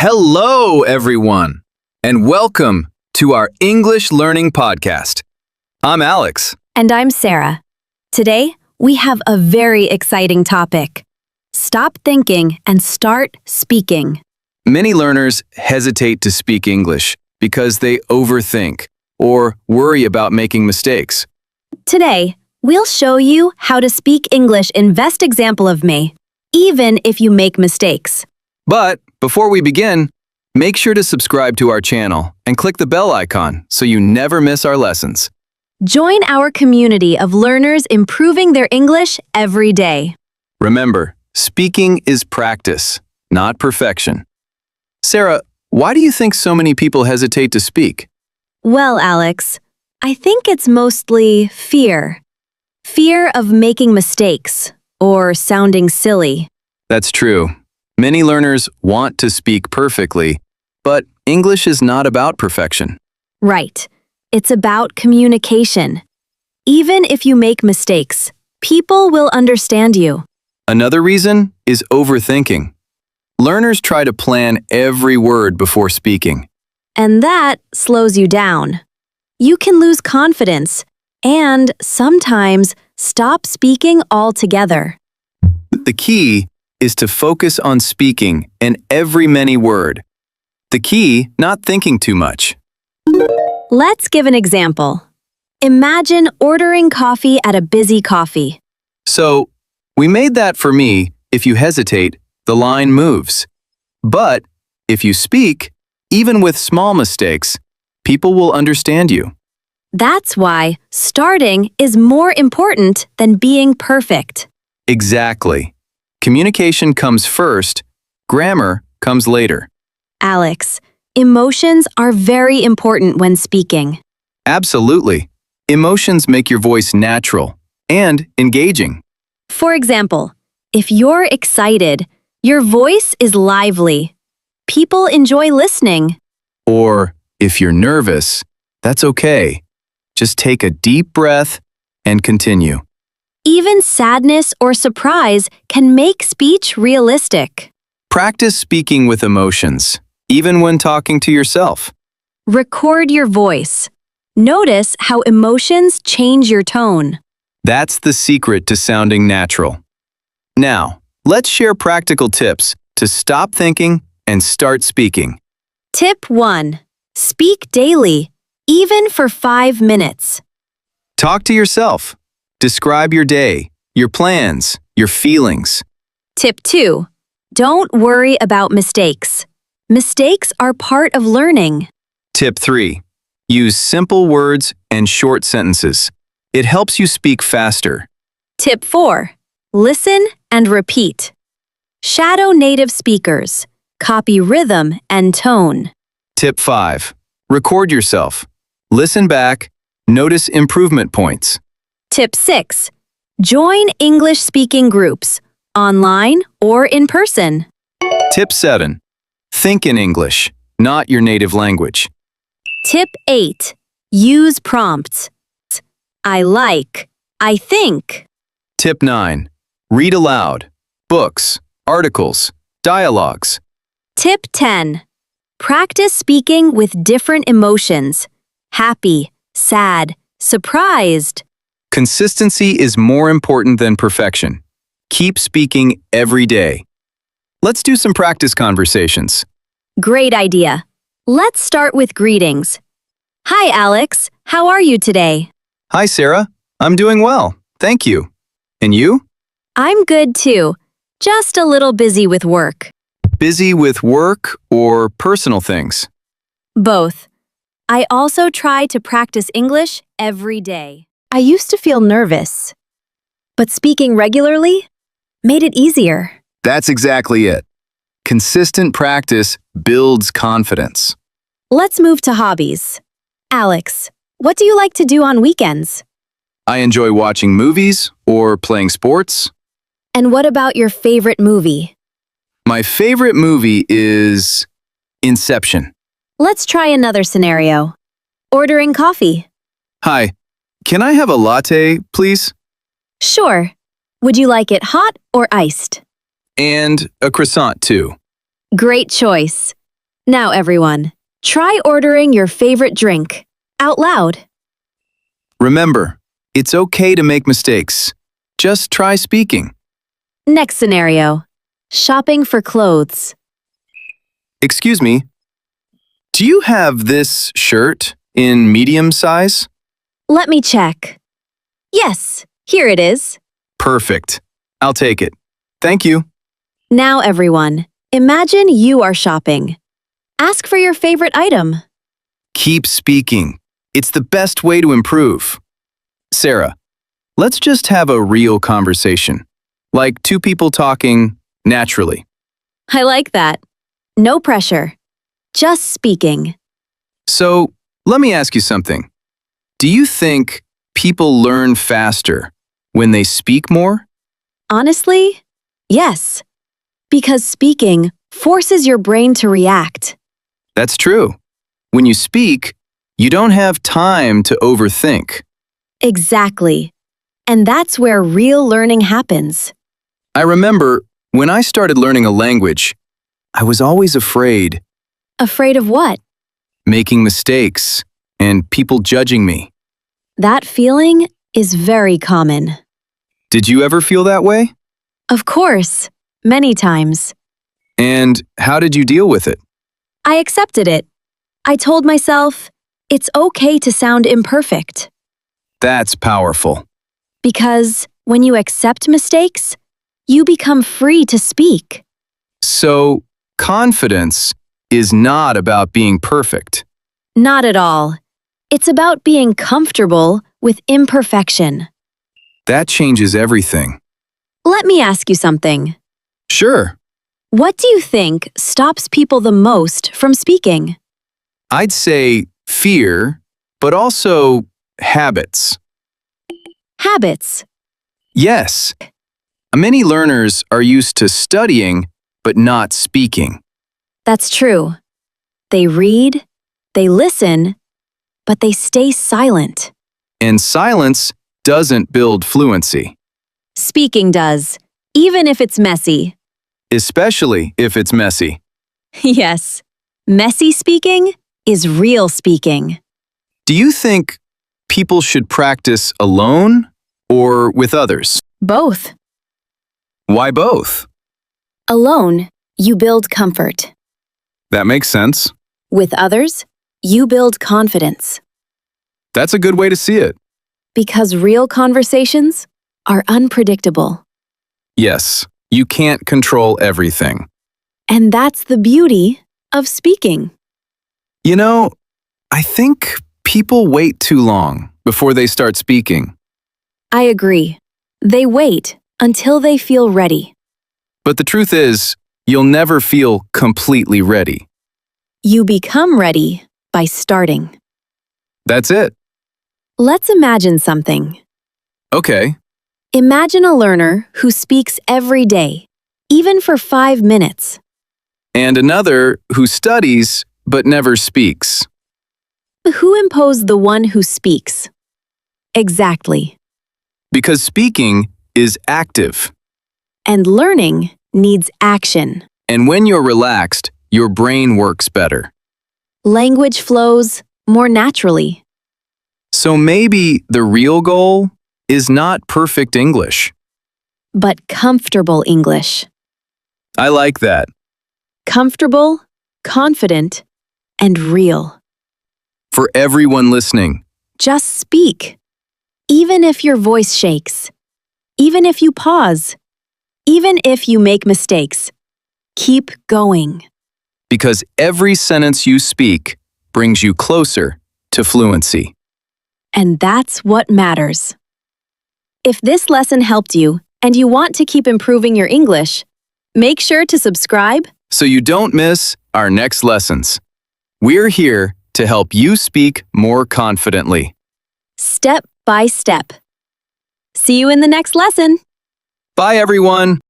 Hello, everyone, and welcome to our English Learning Podcast. I'm Alex. And I'm Sarah. Today, we have a very exciting topic. Stop thinking and start speaking. Many learners hesitate to speak English because they overthink or worry about making mistakes. Today, we'll show you how to speak English in best example of me, even if you make mistakes. But before we begin, make sure to subscribe to our channel and click the bell icon so you never miss our lessons. Join our community of learners improving their English every day. Remember, speaking is practice, not perfection. Sarah, why do you think so many people hesitate to speak? Well, Alex, I think it's mostly fear. Fear of making mistakes or sounding silly. That's true. Many learners want to speak perfectly, but English is not about perfection. Right. It's about communication. Even if you make mistakes, people will understand you. Another reason is overthinking. Learners try to plan every word before speaking. And that slows you down. You can lose confidence and sometimes stop speaking altogether. The key is to focus on speaking and every many word. The key, not thinking too much. Let's give an example. Imagine ordering coffee at a busy coffee. So, we made that for me. If you hesitate, the line moves. But if you speak, even with small mistakes, people will understand you. That's why starting is more important than being perfect. Exactly. Communication comes first, grammar comes later. Alex, emotions are very important when speaking. Absolutely. Emotions make your voice natural and engaging. For example, if you're excited, your voice is lively. People enjoy listening. Or if you're nervous, that's okay. Just take a deep breath and continue. Even sadness or surprise can make speech realistic. Practice speaking with emotions, even when talking to yourself. Record your voice. Notice how emotions change your tone. That's the secret to sounding natural. Now, let's share practical tips to stop thinking and start speaking. Tip 1. Speak daily, even for 5 minutes. Talk to yourself. Describe your day, your plans, your feelings. Tip 2. Don't worry about mistakes. Mistakes are part of learning. Tip 3. Use simple words and short sentences. It helps you speak faster. Tip 4. Listen and repeat. Shadow native speakers. Copy rhythm and tone. Tip 5. Record yourself. Listen back. Notice improvement points. Tip 6. Join English-speaking groups, online or in person. Tip 7. Think in English, not your native language. Tip 8. Use prompts. I like. I think. Tip 9. Read aloud. Books, articles, dialogues. Tip 10. Practice speaking with different emotions. Happy, sad, surprised. Consistency is more important than perfection. Keep speaking every day. Let's do some practice conversations. Great idea. Let's start with greetings. Hi, Alex. How are you today? Hi, Sarah. I'm doing well. Thank you. And you? I'm good too. Just a little busy with work. Busy with work or personal things? Both. I also try to practice English every day. I used to feel nervous, but speaking regularly made it easier. That's exactly it. Consistent practice builds confidence. Let's move to hobbies. Alex, what do you like to do on weekends? I enjoy watching movies or playing sports. And what about your favorite movie? My favorite movie is Inception. Let's try another scenario. Ordering coffee. Hi, can I have a latte, please? Sure. Would you like it hot or iced? And a croissant, too. Great choice. Now, everyone, try ordering your favorite drink out loud. Remember, it's okay to make mistakes. Just try speaking. Next scenario, shopping for clothes. Excuse me, do you have this shirt in medium size? Let me check. Yes, here it is. Perfect. I'll take it. Thank you. Now, everyone, imagine you are shopping. Ask for your favorite item. Keep speaking. It's the best way to improve. Sarah, let's just have a real conversation. Like two people talking naturally. I like that. No pressure. Just speaking. So, let me ask you something. Do you think people learn faster when they speak more? Honestly, yes. Because speaking forces your brain to react. That's true. When you speak, you don't have time to overthink. Exactly. And that's where real learning happens. I remember when I started learning a language, I was always afraid, Afraid of what? making mistakes, and people judging me. That feeling is very common. Did you ever feel that way? Of course, many times. And how did you deal with it? I accepted it. I told myself, it's okay to sound imperfect. That's powerful. Because when you accept mistakes, you become free to speak. So, confidence is not about being perfect. Not at all. It's about being comfortable with imperfection. That changes everything. Let me ask you something. Sure, What do you think stops people the most from speaking? I'd say fear, but also habits. Habits. Yes, many learners are used to studying, but not speaking. That's true. They read, they listen, but they stay silent. And silence doesn't build fluency, Speaking does, even if it's messy. especially if it's messy. Yes, messy speaking is real speaking. Do you think people should practice alone or with others? Both. Why both? Alone, you build comfort. That makes sense. With others, you build confidence. That's a good way to see it. Because real conversations are unpredictable. Yes, you can't control everything. And that's the beauty of speaking. You know, I think people wait too long before they start speaking. I agree. They wait until they feel ready. But the truth is, you'll never feel completely ready. You become ready by starting. That's it. Let's imagine something. Okay, Imagine a learner who speaks every day, even for 5 minutes. and another who studies but never speaks. Who imposed the one who speaks? Exactly. Because speaking is active. And learning needs action. And when you're relaxed, your brain works better. Language flows more naturally. So maybe the real goal is not perfect English. But comfortable English. I like that. Comfortable, confident, and real. For everyone listening, Just speak. Even if your voice shakes. Even if you pause. Even if you make mistakes. Keep going. because every sentence you speak brings you closer to fluency. And that's what matters. If this lesson helped you and you want to keep improving your English, make sure to subscribe. So you don't miss our next lessons. We're here to help you speak more confidently. Step by step. See you in the next lesson. Bye, everyone.